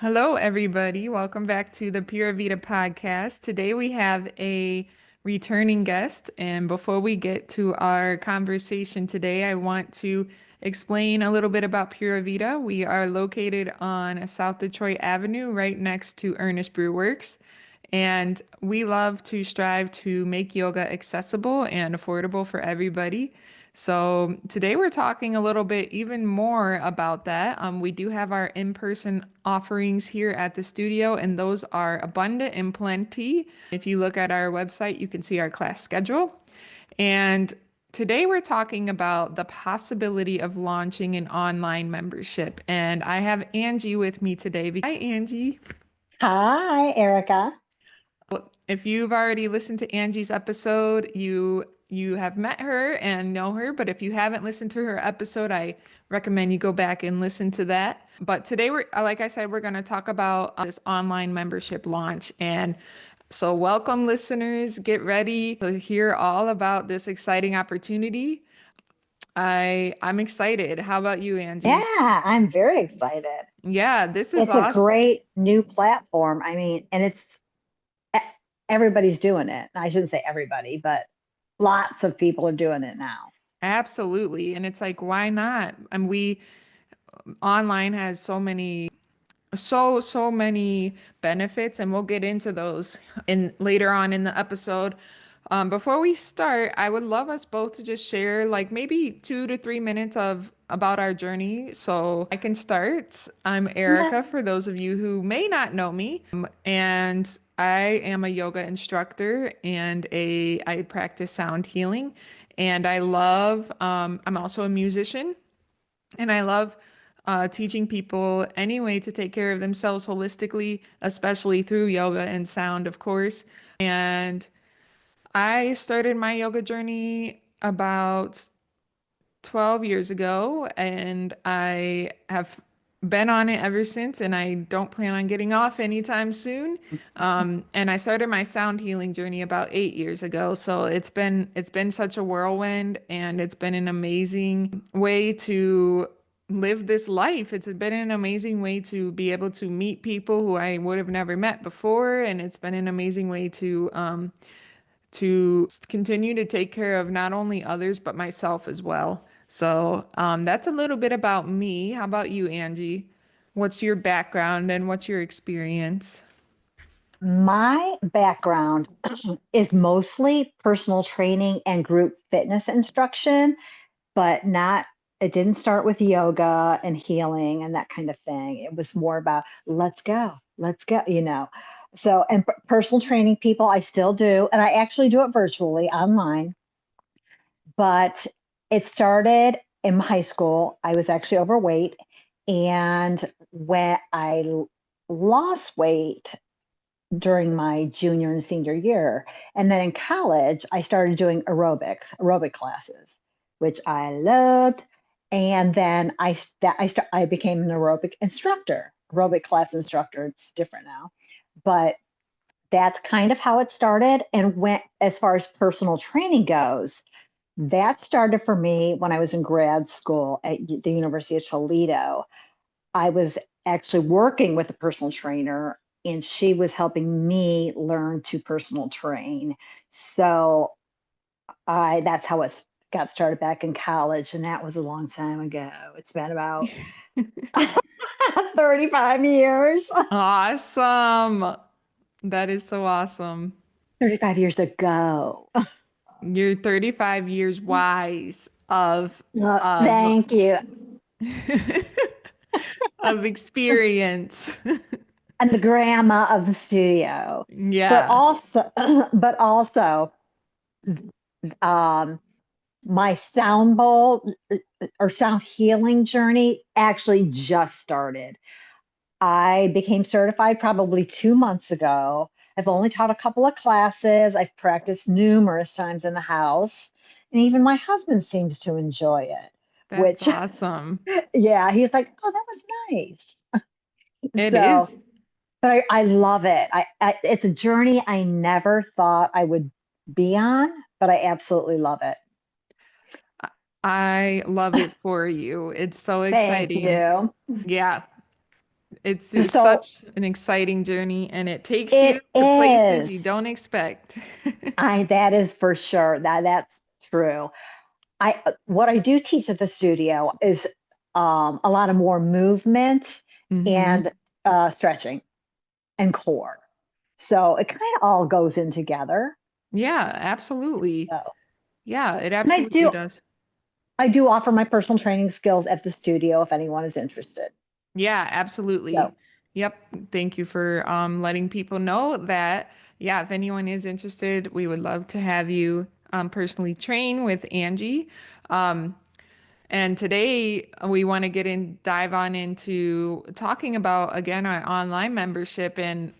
Hello, everybody. Welcome back to the Pura Vida podcast. Today we have a returning guest. And before we get to our conversation today, I want to explain a little bit about Pura Vida. We are located on South Detroit Avenue, right next to Ernest Brew Works. And we love to strive to make yoga accessible and affordable for everybody. So today we're talking a little bit even more about that. We do have our in-person offerings here at the studio, and those are abundant and plenty. If you look at our website, you can see our class schedule. And today we're talking about the possibility of launching an online membership. And I have Angie with me today. Hi, Angie. Hi, Erika. If you've already listened to Angie's episode, you have met her and know her, but if you haven't listened to her episode, I recommend you go back and listen to that. But today like I said, we're going to talk about this online membership launch. And so welcome listeners, get ready to hear all about this exciting opportunity. I'm excited. How about you, Angie? Yeah, I'm very excited. Yeah, this is It's a awesome. great new platform. And e- everybody's doing it. I shouldn't say everybody, but lots of people are doing it now. Absolutely. And it's like, why not? And we online has so many benefits, and we'll get into those in later on in the episode. Before we start, I would love us both to just share like maybe 2 to 3 minutes of about our journey. So I can start. I'm Okay. Erica, for those of you who may not know me, and I am a yoga instructor and a I practice sound healing, and I'm also a musician. And I love teaching people any way to take care of themselves holistically, especially through yoga and sound, of course. And I started my yoga journey about 12 years ago, and I have been on it ever since, and I don't plan on getting off anytime soon. And I started my sound healing journey about 8 years ago. So it's been such a whirlwind, and it's been an amazing way to live this life. It's been an amazing way to be able to meet people who I would have never met before, and it's been an amazing way to continue to take care of not only others, but myself as well. So that's a little bit about me. How about you, Angie? What's your background and what's your experience? My background is mostly personal training and group fitness instruction, but not, it didn't start with yoga and healing and that kind of thing. It was more about let's go. So, and personal training people, I still do, and I actually do it virtually online, but it started in high school. I was actually overweight, and when lost weight during my junior and senior year. And then in college, I started doing aerobic classes, which I loved. And then I became an aerobic class instructor. It's different now, but that's kind of how it started. And went as far as personal training goes, that started for me when I was in grad school at the University of Toledo. I was actually working with a personal trainer, and she was helping me learn to personal train. So I that's how it got started back in college, and that was a long time ago. It's been about 35 years. Awesome. That is so awesome. 35 years ago. You're 35 years wise of Thank you. of experience. And the grandma of the studio. But Yeah. also but also um my sound bowl or sound healing journey actually just started. I became certified probably 2 months ago. I've only taught a couple of classes. I've practiced numerous times in the house. And even my husband seems to enjoy it, That's which, awesome. yeah, he's like, oh, that was nice. It So, is. but I love it. It's a journey I never thought I would be on, but I absolutely love it. I love it for you. It's so Thank exciting. you. Yeah. It's So such an exciting journey and it takes you it to places you is. don't expect. That is for sure. That's true. I what I do teach at the studio is a lot of more movement Hmm. and stretching and core. So it kind of all goes in together. Yeah, absolutely. So, Yeah, it and absolutely does. I do offer my personal training skills at the studio if anyone is interested. Yeah, absolutely. So, Yep. Thank you for letting people know that. Yeah, if anyone is interested, we would love to have you personally train with Angie. Um, And today we want to dive on into talking about again our online membership and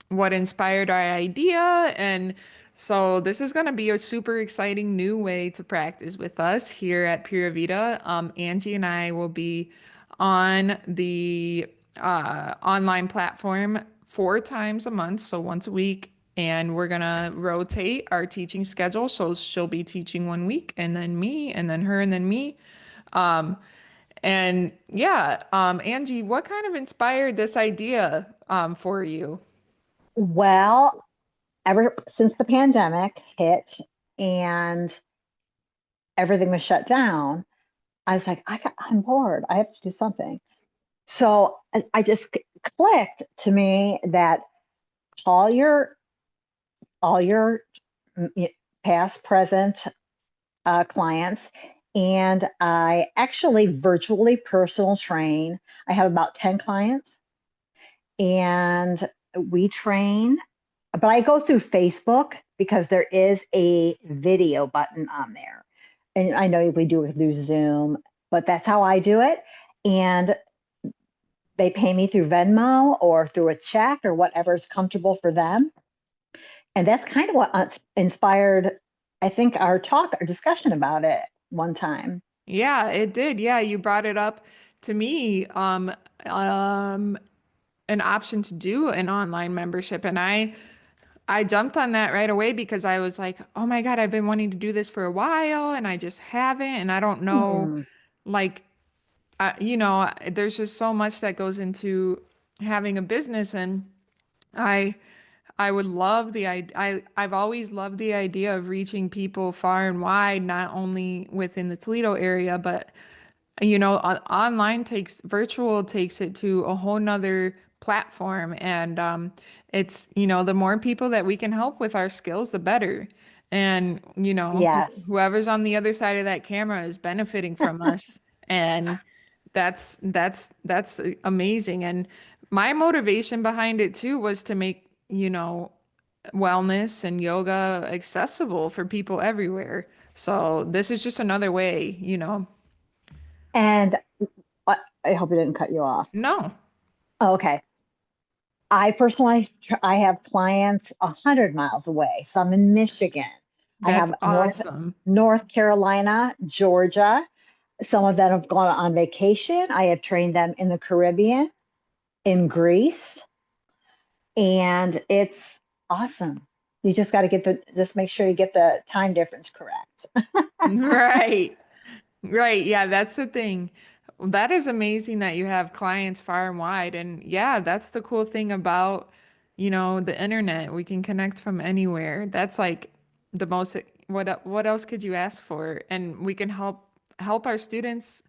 what inspired our idea. And so this is going to be a super exciting new way to practice with us here at Pura Vida. Angie and I will be on the online platform 4 times a month, so once a week. And we're gonna rotate our teaching schedule. So she'll be teaching 1 week, and then me, and then her, and then me. Um, and yeah, Angie, what kind of inspired this idea for you? well, ever since the pandemic hit and everything was shut down, I was like, I'm bored. I have to do something. So I just clicked to me that all your all your past, present clients, and I actually virtually personal train. I have about 10 clients, and we train, but I go through Facebook because there is a video button on there. And I know we do it through Zoom, but that's how I do it. And they pay me through Venmo or through a check or whatever is comfortable for them. And that's kind of what inspired, I think, our discussion about it one time. Yeah, it did. Yeah, you brought it up to me, um, an option to do an online membership, and I jumped on that right away because I was like, oh my God, I've been wanting to do this for a while, and I just haven't, and I don't know, Hmm. like, there's just so much that goes into having a business, and I I would love I've always loved the idea of reaching people far and wide, not only within the Toledo area, but online takes virtual takes it to a whole nother platform. And it's, the more people that we can help with our skills, the better. And, Yes. whoever's on the other side of that camera is benefiting from us. And that's amazing. And my motivation behind it too was to make, wellness and yoga accessible for people everywhere. So this is just another way. And I hope it didn't cut you off. No, Okay. I personally, I have clients 100 miles away. So I'm in Michigan. I that's have awesome. North Carolina, Georgia. Some of them have gone on vacation. I have trained them in the Caribbean, in Greece, and it's awesome. You just got to just make sure you get the time difference correct. Right. Right. Yeah, that's the thing. That is amazing that you have clients far and wide. And yeah, that's the cool thing about, the internet. We can connect from anywhere. That's like the most, what else could you ask for? And we can help our students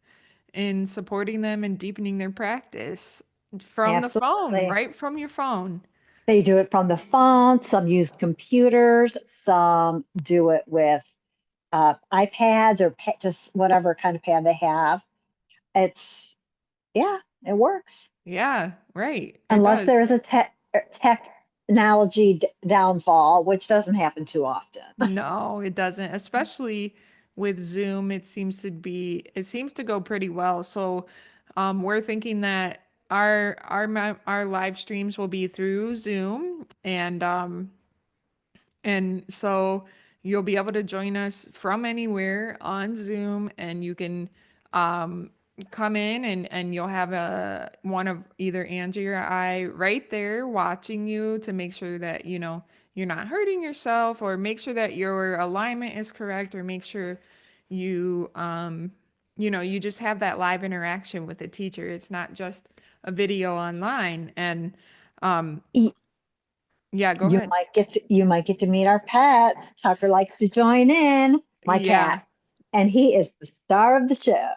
in supporting them and deepening their practice from the phone, Absolutely. right from your phone. They do it from the phone. Some use computers. Some do it with iPads or just whatever kind of pad they have. It's, yeah, it works. Yeah, right. It Unless there does. is a technology downfall, which doesn't happen too often. No, it doesn't. Especially with Zoom, it seems to go pretty well. So, we're thinking that our live streams will be through Zoom, and so you'll be able to join us from anywhere on Zoom, and you can um, come in and you'll have one of either Angie or I right there watching you to make sure that you're not hurting yourself, or make sure that your alignment is correct, or make sure you you just have that live interaction with the teacher. It's not just a video online. And um, Y- yeah, go ahead. you might get to meet our pets. Tucker likes to join in, my cat, Yeah, and he is the star of the show.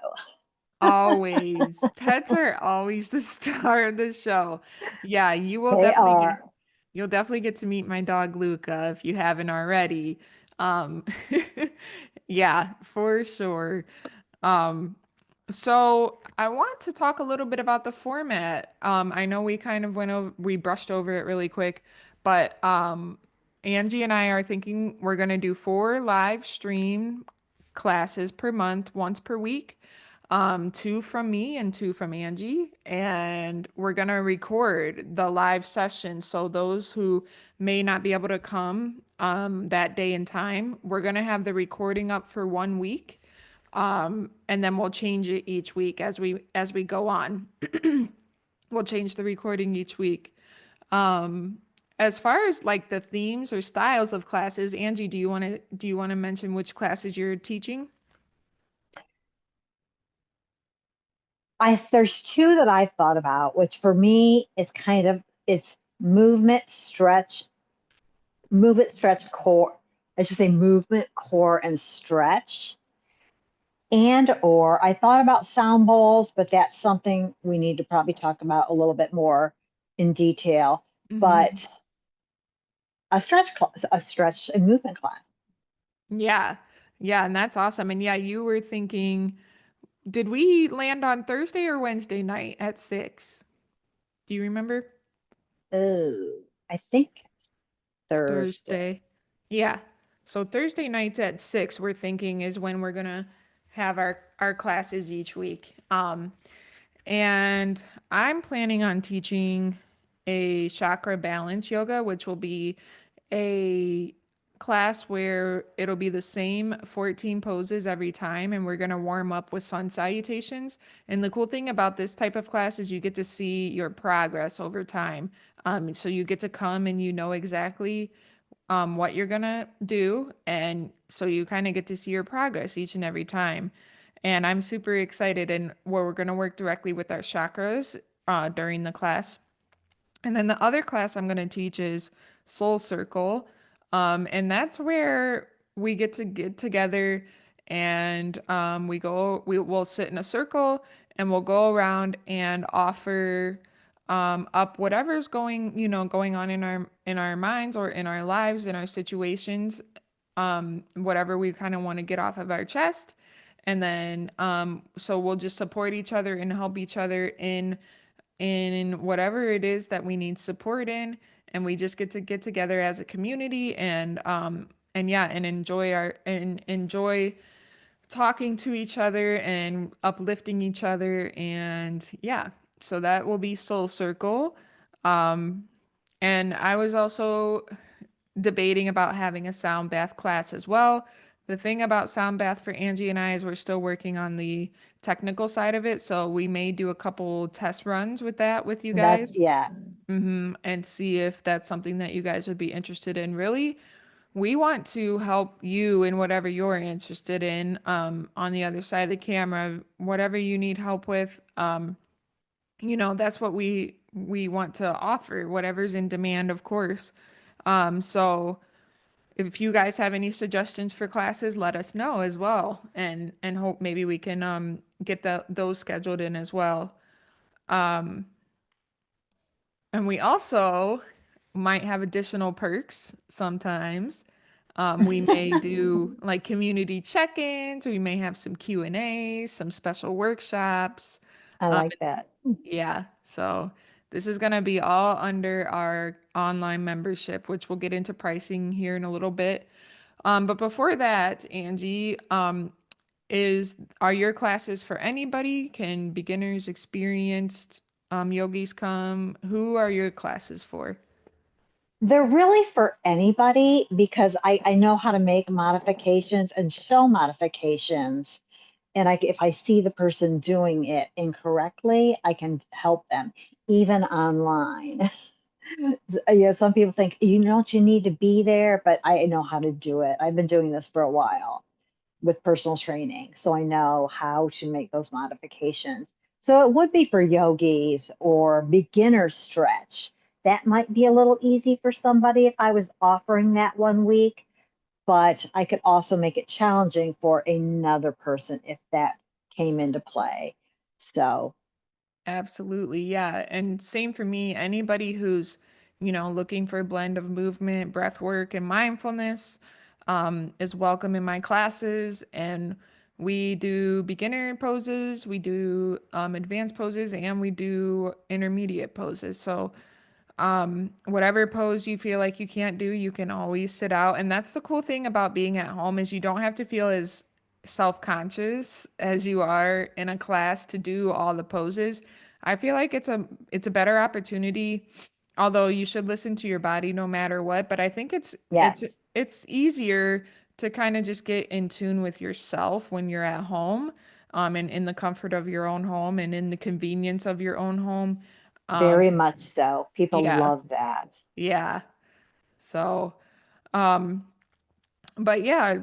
always. Pets are always the star of the show. Yeah, They are. you'll definitely get to meet my dog Luca if you haven't already. Um, yeah, for sure. Um, so I want to talk a little bit about the format. I know we kind of we brushed over it really quick, but Angie and I are thinking we're going to do 4 live stream classes per month, once per week. Two from me and two from Angie, and we're gonna record the live session. So those who may not be able to come that day and time, we're gonna have the recording up for 1 week, and then we'll change it each week as we go on. We'll change the recording each week. Um, as far as like the themes or styles of classes, Angie, do you want to mention which classes you're teaching? There's two that I've thought about, which for me is kind of it's movement, stretch, core. I should say movement, core, and stretch. And or I thought about sound bowls, but that's something we need to probably talk about a little bit more in detail. Hmm. But a stretch and movement class. Yeah. Yeah, and that's awesome. And yeah, you were thinking, did we land on Thursday or Wednesday night at 6? Do you remember? Oh, I think Thursday. Thursday. Yeah. So Thursday nights at 6, we're thinking is when we're gonna have our classes each week. And I'm planning on teaching a chakra balance yoga, which will be a class where it'll be the same 14 poses every time, and we're going to warm up with sun salutations. And the cool thing about this type of class is you get to see your progress over time. So you get to come and you know exactly what you're gonna do, and so you kind of get to see your progress each and every time. And I'm super excited, and where we're gonna work directly with our chakras during the class. And then the other class I'm going to teach is Soul Circle. And that's where we get together and we will sit in a circle and we'll go around and offer up whatever's going on in our minds or in our lives, in our situations, whatever we kind of want to get off of our chest. And then so we'll just support each other and help each other in whatever it is that we need support in, and we just get together as a community and yeah, and enjoy talking to each other and uplifting each other. And yeah, so that will be Soul Circle. um and I was also debating about having a sound bath class as well. The thing about sound bath for Angie and I is we're still working on the technical side of it, so we may do a couple test runs with that with you That's guys. yeah. And see if that's something that you guys would be interested in. Really, we want to help you in whatever you're interested in, on the other side of the camera, whatever you need help with. That's what we want to offer, whatever's in demand, of course. So if you guys have any suggestions for classes, let us know as well, and hope maybe we can get those scheduled in as well. Um, and we also might have additional perks sometimes. We may do like community check-ins. We may have some Q&As, some special workshops. I Um, like that. yeah, so this is going to be all under our online membership, which we'll get into pricing here in a little bit. But before that, Angie, are your classes for anybody? Can beginners, experienced yogis come? Who are your classes for? They're really for anybody because I know how to make modifications and show modifications. And if I see the person doing it incorrectly, I can help them, even online. Yeah, some people think, you need to be there, but I know how to do it. I've been doing this for a while with personal training, so I know how to make those modifications. So it would be for yogis or beginner stretch. That might be a little easy for somebody if I was offering that one week, but I could also make it challenging for another person if that came into play. So, Absolutely, yeah. And same for me. Anybody who's, looking for a blend of movement, breath work, and mindfulness, is welcome in my classes. And we do beginner poses, we do advanced poses, and we do intermediate poses. So whatever pose you feel like you can't do, you can always sit out. And that's the cool thing about being at home is you don't have to feel as self-conscious as you are in a class to do all the poses. I feel like it's a better opportunity, although you should listen to your body no matter what, but I think it's yes, it's easier to kind of just get in tune with yourself when you're at home, and in the comfort of your own home and in the convenience of your own home. Um, very much so. People yeah. love that. Yeah. So, um, but yeah,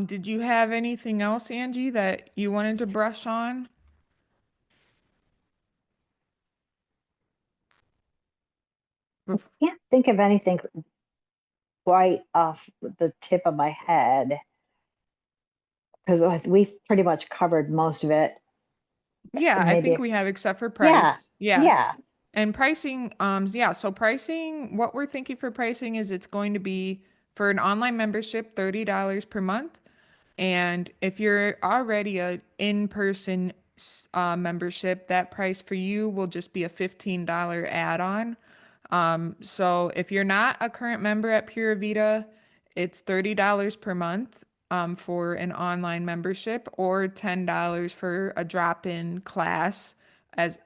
did you have anything else, Angie, that you wanted to brush on? Bef- Can't think of anything right off the tip of my head because we've pretty much covered most of it. Yeah, I Maybe, think we have except for yeah, price. Yeah. yeah, And pricing, yeah, so pricing, what we're thinking for pricing is it's going to be for an online membership, $30 per month. And if you're already a in-person membership, that price for you will just be a $15 add-on. So if you're not a current member at Pura Vida, it's $30 per month for an online membership or $10 for a drop-in class as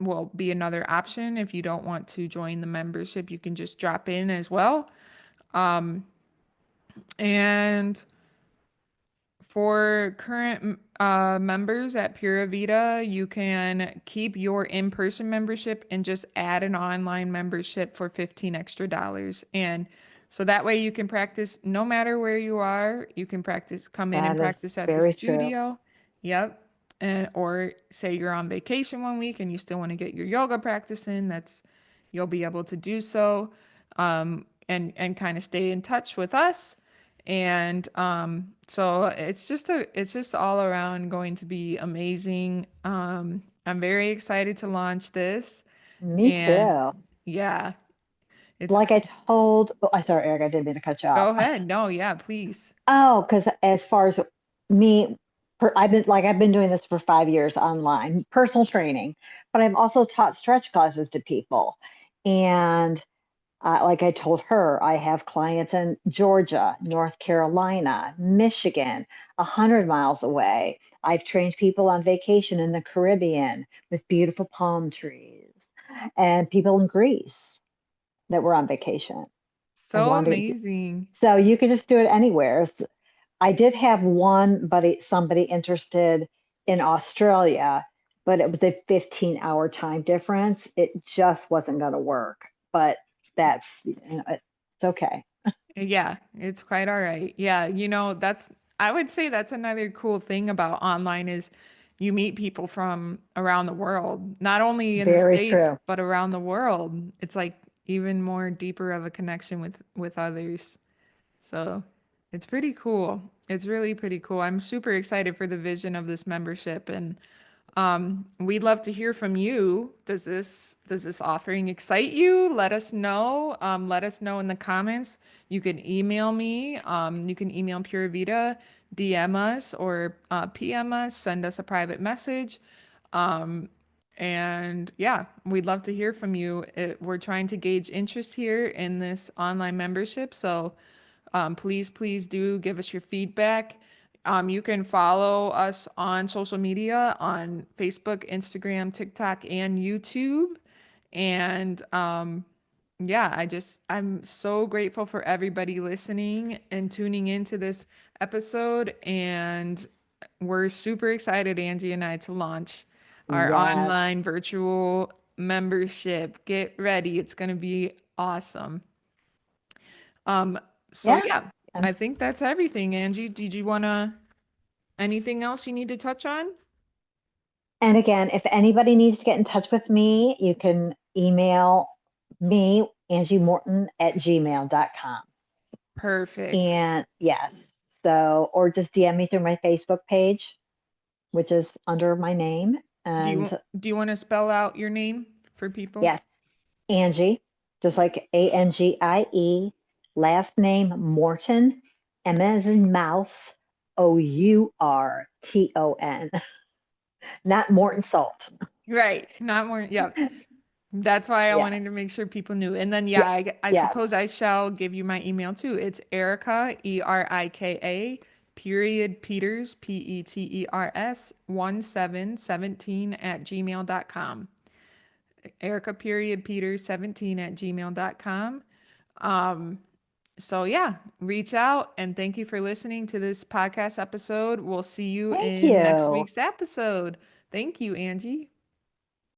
will be another option. If you don't want to join the membership, you can just drop in as well. And for current members at Pura Vida, you can keep your in-person membership and just add an online membership for 15 extra dollars. And so that way you can practice no matter where you are. You can practice, come in and that is practice at the very true. studio. Yep. And or say you're on vacation one week and you still want to get your yoga practice in, that's you'll be able to do so. And kind of stay in touch with us. And so it's just all around going to be amazing. I'm very excited to launch this. Me And too. yeah, it's Like I told, oh, I sorry, Eric, I didn't mean to cut you off. go ahead. No, yeah, please. Oh, because as far as me, I've been doing this for 5 years online, personal training, but I've also taught stretch classes to people. And like I told her, I have clients in Georgia, North Carolina, Michigan, 100 miles away. I've trained people on vacation in the Caribbean with beautiful palm trees, and people in Greece that were on vacation and So wanted to. amazing. So you could just do it anywhere. I did have somebody interested in Australia, but it was a 15-hour time difference. It just wasn't going to work. But it's okay. Yeah, it's quite all right. Yeah, I would say that's another cool thing about online is you meet people from around the world, not only in the Very States, true. but around the world. It's like even more deeper of a connection with others. So it's pretty cool. It's really pretty cool. I'm super excited for the vision of this membership and we'd love to hear from you. Does this offering excite you? Let us know. Let us know in the comments. You can email me. You can email Pure Vita, DM us or PM us, send us a private message. Um, and yeah, we'd love to hear from you. We're trying to gauge interest here in this online membership. So please do give us your feedback. You can follow us on social media on Facebook, Instagram, TikTok, and YouTube. And yeah, I'm so grateful for everybody listening and tuning into this episode. And we're super excited, Angie and I, to launch our Yes. online virtual membership. Get ready, it's going to be awesome. Um, so Yeah. yeah, I'm I think that's everything, Angie. Did you wanna anything else you need to touch on? And again, if anybody needs to get in touch with me, you can email me, Angie Morton at gmail.com. Perfect. And yes, so, or just DM me through my Facebook page, which is under my name. And Do you want to spell out your name for people? yes, Angie, just like Angie, last name Morton, M as in mouse, Ourton, not Morton Salt. Right. Not more. Yeah. That's why I Yes, wanted to make sure people knew. And then, yeah, yes, I suppose yes. I shall give you my email too. It's Erica, Erika, period Peters, Peters, 1717 at gmail.com. Erica, period Peters, 17 at gmail.com. Um, so, yeah, reach out and thank you for listening to this podcast episode. We'll see you Thank in next you. week's episode. Thank you, Angie.